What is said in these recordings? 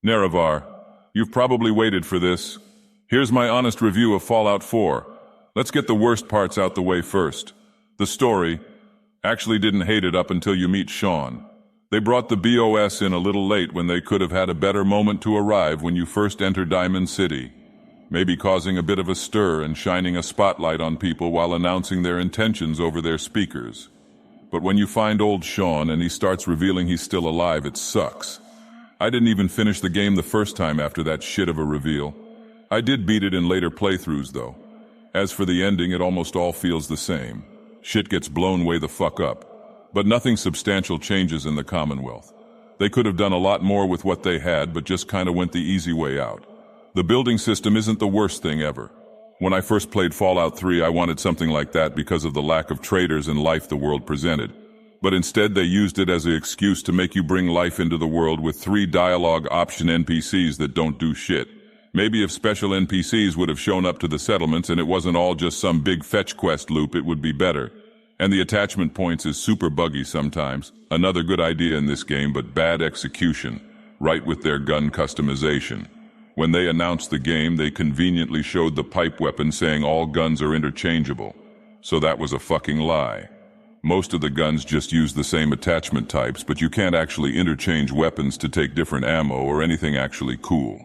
Nerevar, you've probably waited for this. Here's my honest review of Fallout 4. Let's get the worst parts out the way first. The story. Actually didn't hate it up until you meet Sean. They brought the BOS in a little late when they could have had a better moment to arrive when you first enter Diamond City. Maybe causing a bit of a stir and shining a spotlight on people while announcing their intentions over their speakers. But when you find old Sean and he starts revealing he's still alive, it sucks. I didn't even finish the game the first time after that shit of a reveal. I did beat it in later playthroughs though. As for the ending, it almost all feels the same. Shit gets blown way the fuck up. But nothing substantial changes in the Commonwealth. They could have done a lot more with what they had, but just kinda went the easy way out. The building system isn't the worst thing ever. When I first played Fallout 3, I wanted something like that because of the lack of traders and life the world presented. But instead they used it as an excuse to make you bring life into the world with 3 dialogue option NPCs that don't do shit. Maybe if special NPCs would have shown up to the settlements and it wasn't all just some big fetch quest loop, it would be better. And the attachment points is super buggy sometimes. Another good idea in this game, but bad execution. Right with their gun customization. When they announced the game, they conveniently showed the pipe weapon saying all guns are interchangeable. So that was a fucking lie. Most of the guns just use the same attachment types, but you can't actually interchange weapons to take different ammo or anything actually cool.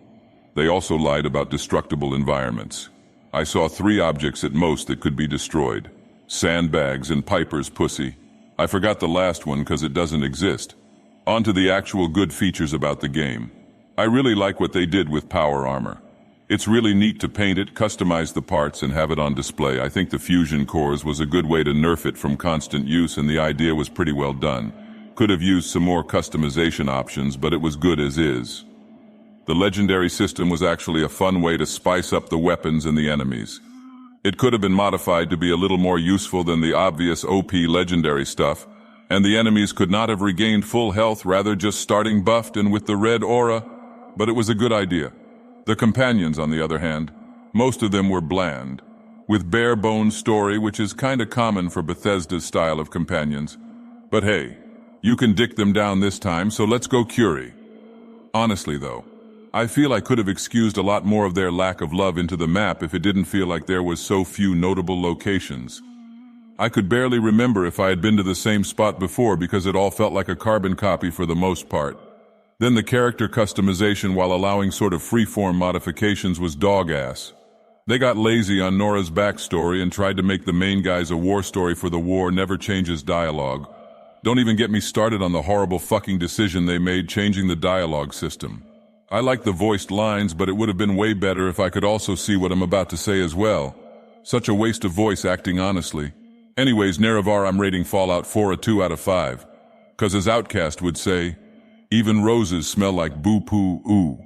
They also lied about destructible environments. I saw 3 objects at most that could be destroyed. Sandbags and Piper's pussy. I forgot the last one because it doesn't exist. On to the actual good features about the game. I really like what they did with power armor. It's really neat to paint it, customize the parts, and have it on display. I think the fusion cores was a good way to nerf it from constant use, and the idea was pretty well done. Could have used some more customization options, but it was good as is. The legendary system was actually a fun way to spice up the weapons and the enemies. It could have been modified to be a little more useful than the obvious OP legendary stuff, and the enemies could not have regained full health, rather just starting buffed and with the red aura, but it was a good idea. The companions, on the other hand, most of them were bland, with bare-bones story, which is kinda common for Bethesda's style of companions. But hey, you can dick them down this time, so let's go Curie. Honestly though, I feel I could have excused a lot more of their lack of love into the map if it didn't feel like there was so few notable locations. I could barely remember if I had been to the same spot before because it all felt like a carbon copy for the most part. Then the character customization while allowing sort of freeform modifications was dog-ass. They got lazy on Nora's backstory and tried to make the main guys a war story for the war never changes dialogue. Don't even get me started on the horrible fucking decision they made changing the dialogue system. I like the voiced lines, but it would have been way better if I could also see what I'm about to say as well. Such a waste of voice acting, honestly. Anyways, Nerevar, I'm rating Fallout 4 a 2 out of 5. 'Cause as Outcast would say, even roses smell like boo-poo, ooh.